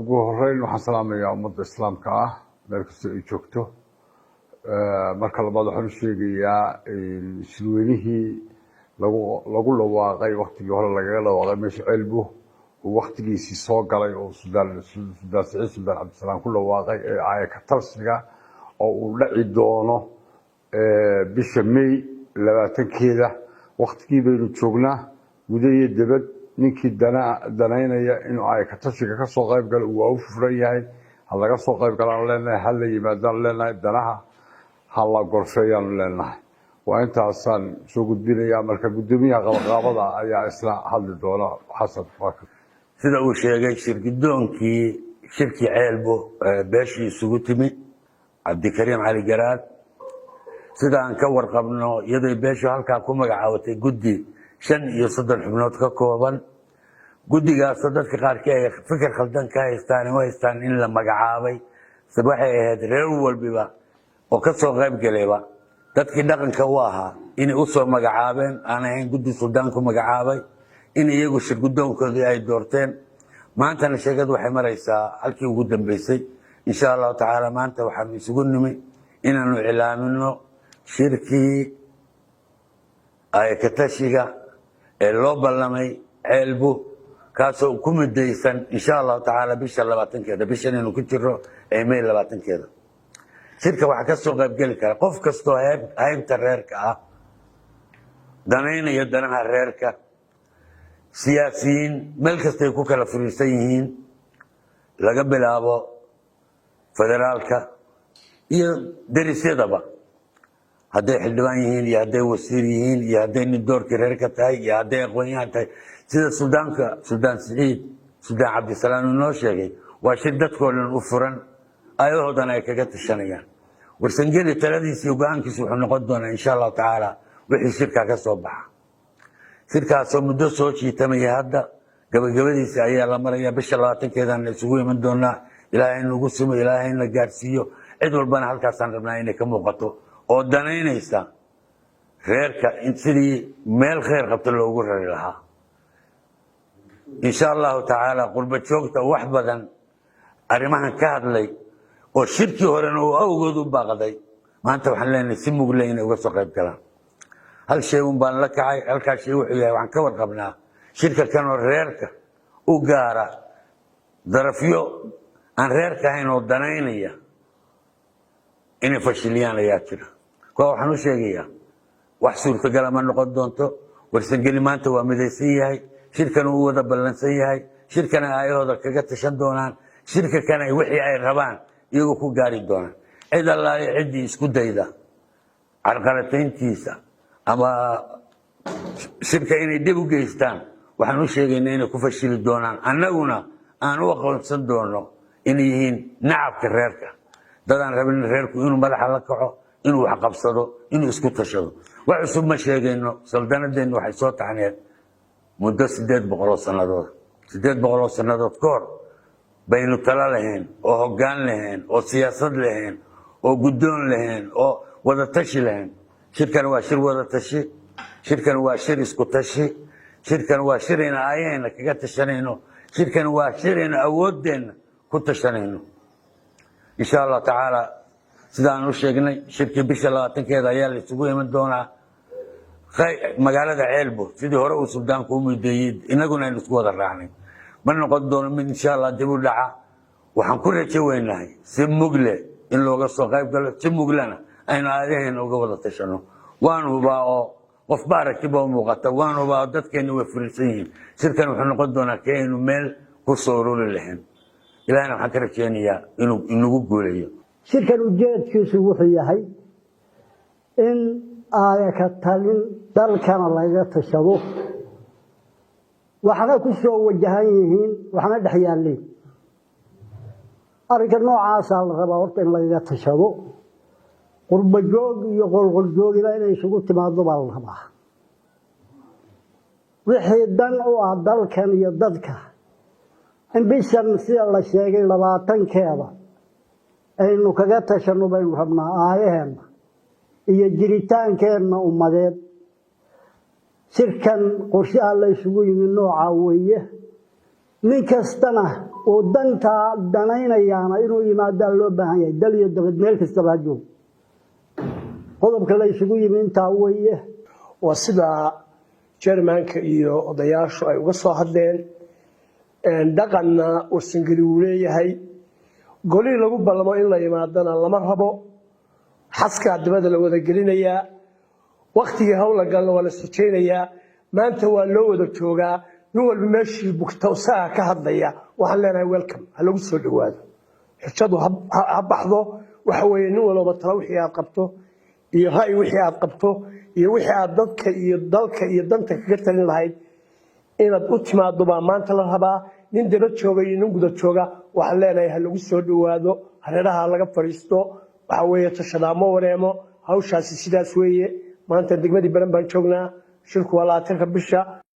ugu horeyn waxaan salaamayaa ummadda islaamka ah meel kasta ay joogto. marka labaad waxaan u sheegayaa shirweynihii lagu dhawaaqay waqtigii hore lagaga dhawaaqay meesha Ceelbo oo waqtigiisii soo galay oo Suudaan Saciid Suldaan Cabdisalaam ku dhawaaqay ee ay ka talsiga oo uu dhaci doono bisha May 20keeda waqtigii baynu joognaa gudaha dibad ninkii danaynaya inuu ay ka tashiga ka soo qayb galo uu u furan yahay hal laga soo qayb galaan leenahay hal la yimaadaan leenahay danaha hal la gorfeeyaan leenahay waa intaasaan soo gudbinayaa marka gudoomiyaha qabanqaabada ayaa isla hadli doona xasan faakir sida uu sheegay shirkidoonkii shirkii Ceelbo beeshii isugu timi Cabdikariim Cali Garaad sida aan ka warqabno iyadoo beeshu halka ku magacaawatay guddi 35 xubnood ka kooban guddigaas dadka qaarkii ay fikir khaldan ka haystaan in la magacaabay sabaxay ahayd reer walbiba oo ka soo qayb galayba dadkii dhaqanka u ahaa inay u soo magacaabeen aan ahayn guddi Suudaan ku magacaabay in iyagu shirkidoonkooda ay doorteen maantana sheegad waxay maraysaa halkii ugu dambeysay insha Allah taala maanta waxaan isugu nimi inaanu cilaamino shirkii ay ka tashiga ee loo ballamay Ceelbo kaasoo ku midaysan insha Allah taala bisha 20keeda bishan inuu ku jiro ee May 20keeda shirka waxa ka soo qayb gali kara qof kasto haybta reerka ah danaynaya danaha reerka siyaasiyiin meel kasta ay ku kala furiisan yihiin laga bilaabo federaalka iyo darisyadaba hadday xildhibaan yihiin iyo hadday wasiir yihiin iyo hadday nin doorkii reerka tahay iyo hadday aqoon-yahan tahay sida Suudaan Saciid Suldaan Cabdisalaam inoo sheegay waa shir dadkoo dhan u furan ayahoodana ay kaga tashanayaan warsangeli taladiisa iyo go'aankiisa wuxuu noqon doonaa insha Allah taala wixii shirka ka soo baxa shirkaasoo muddo soo jiitamaya hadda gabagabadiisa ayaa la marayaa bisha 20keedana isugu iman doonaa ilaahay nagu simo ilaahay na gaarsiiyo cid walbana halkaasaan rabnaa inay ka muuqato oo danaynaysa reerka in sidii meel khayr qabta loogu rari lahaa insha Allah taala qurba joogta wax badan arrimahan ka hadlay oo shirkii horena uu awgood u baaqday maanta waxaan leenahay si muglay inay uga soo qayb galaan hal shay baan la kacay halkaas shay wuxuu yahay waxaan ka warqabnaa shirka kan oo reerka u gaara darafyo aan reerka ahayn oo danaynaya inay fashiliyaan ayaa jira kuwa waxaan u sheegayaa wax suurtagal ma noqon doonto warsangeli maanta waa midaysan yahay shirkan uu wada ballansan yahay shirkana ayahooda kaga tashan doonaan shirka kan ay wixii ay rabaan iyagoo ku gaari doonaan cid Allah cidii isku dayda carqalatayntiisa ama shirka inay dib u geystaan waxaan u sheegaynaa inay ku fashili doonaan annaguna aan u aqoonsan doono inay yihiin nacabka reerka dadaan rabin reerku inuu madaxa la kaco inuu wax qabsado inuu isku tashado wax cusub ma sheegayno saldanadeennu waxay soo taxneed muddo 800 sannadood ka hor baynu tala lahayn oo hoggaan lahayn oo siyaasad lahayn oo guddoon lahayn oo wada tashi lahayn shirkan waa shir wada tashi shirkan waa shir isku tashi shirkan waa shir in ayayna kaga tashanayno shirkan waa shir in awoodeenna ku tashanayno insha Allah taala sidaan u sheegnay shirkii bisha 20keeda ayaa la isugu iman doonaa magaalada Ceelbo sidii hore uu Suudaanku u mideeyay inaguna aynu isku wada raacnay ma noqon doono mid insha Allah dib u dhaca waxaan ku rajaynahay si mugle in looga soo qayb galo si muglana aynu aadaheen uga wada tashano waan hubaa oo qof baarakiba muuqata waan hubaa dadkeena way furisan yihiin shirkan wuxuu noqon doonaa keenu meel ku soo ururi lahayn ilaahna waxaan ka rajaynayaa inuu inagu guuleeyo shirkan ujeedkiisu wuxuu yahay in ay ka talin dalkana laga tashado waxna ku soo wajahan yihiin waxna dhex yaalleen arrinka noocaas la rabaa horta in laga tashado qurba joog iyo qolqol joogina inay isugu timaado baa la rabaa wixii dan u ah dalkan iyo dadka in bishan sida la sheegay 20keeda aynu kaga tashano baynu rabnaa aayaheena iyo jiritaankeenna ummadeed shirkan qorshaha la isugu yimid nooca weeye nin kastana ودنتا دنينيانا إنه يمادى لو باهن yahay dal iyo dabad meel kasta baa joog qodobka la isugu yimaanta weeye waa sida Jermanka iyo odayaashu ay uga soo hadleen dhaqanna oo singiri u leeyahay goli lagu balamo in la yimaadana lama rabo xaska dibadda la wada gelinayaa waqtiga hawla galna wala sijeenaya maanta waa loo wada joogaa nin walba meeshii bugta saa ka hadlaya waxaan leenahay welcome ha lagu soo dhawaado xijadu ha baxdo waxa weeye nin walba tala wixii aad qabto iyo hay wixii aad qabto iyo wixii aad dadka iyo dalka iyo danta kaga talin lahayd inaad u timaado baa maanta la rabaa nin daba jooga iyo nin guda jooga waxaan leenahay ha lagu soo dhawaado hareeraha laga fariisto waxa weeye tashadaamo wareemo hawshaasi sidaas weeye maanta degmadii baran baan joognaa shirku waa 20 bisha